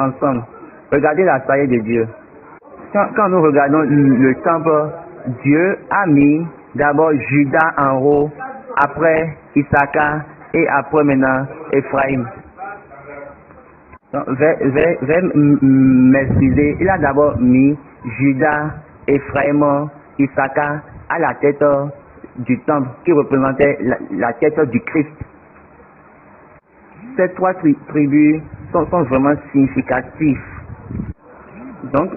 ensemble. Regardez la sagesse de Dieu. Quand nous regardons le temple, Dieu a mis d'abord Judas en haut, après Issachar et après maintenant Ephraim. Vais m'excuser, il a d'abord mis Judas, Ephraim, Issachar à la tête du temple qui représentait la tête du Christ. Ces trois tribus sont vraiment significatifs. Donc,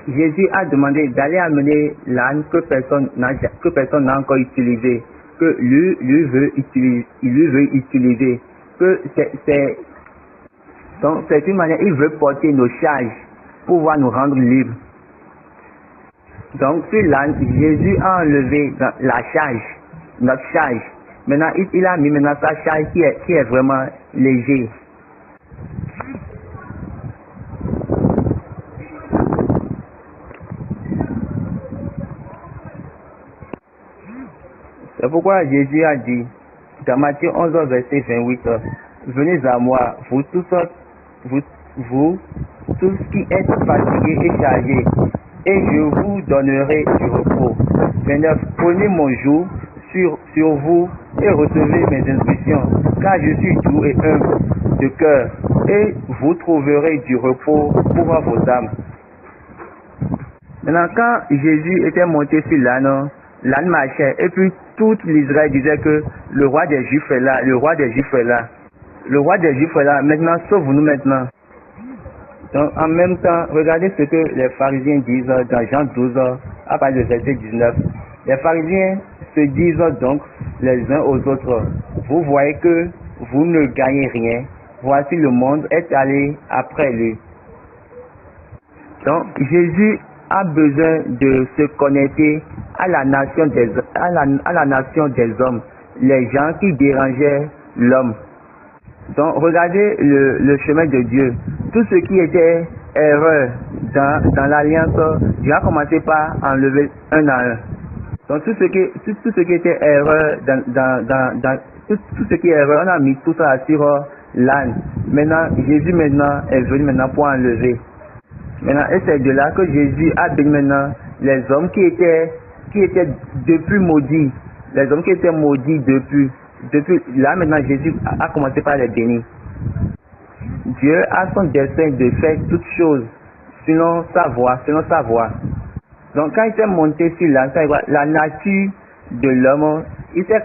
Jésus a demandé d'aller amener l'âne que personne n'a encore utilisé, que lui veut utiliser, que c'est une manière, il veut porter nos charges pour pouvoir nous rendre libres. Donc sur l'âne, Jésus a enlevé la charge, notre charge. Maintenant, il a mis maintenant sa charge qui est vraiment léger. C'est pourquoi Jésus a dit, dans Matthieu 11, verset 28, venez à moi, vous tous qui êtes fatigués et chargés, et je vous donnerai du repos. 29. Prenez mon joug sur vous et recevez mes instructions, car je suis doux et humble de cœur, et vous trouverez du repos pour vos âmes. Maintenant, quand Jésus était monté sur l'âne marchait, et puis toute l'Israël disait que le roi des Juifs est là, le roi des Juifs est là. Le roi des Juifs est là, maintenant sauve-nous maintenant. Donc en même temps, regardez ce que les pharisiens disent dans Jean 12, à partir du verset 19. Les pharisiens se disent donc les uns aux autres, vous voyez que vous ne gagnez rien, voici le monde est allé après lui. Donc Jésus a besoin de se connecter à la nation des hommes, les gens qui dérangeaient l'homme. Donc regardez le chemin de Dieu. Tout ce qui était erreur dans l'alliance, Dieu a commencé par enlever un à un. Donc tout ce qui était erreur tout ce qui est erreur, on a mis tout ça sur l'âne. Maintenant Jésus est venu maintenant pour enlever. Maintenant, et c'est de là que Jésus a béni maintenant les hommes qui étaient depuis maudits, les hommes qui étaient maudits depuis là maintenant Jésus a commencé par les bénir. Dieu a son dessein de faire toutes choses selon sa voie. Donc quand il s'est monté sur la nature de l'homme, il s'est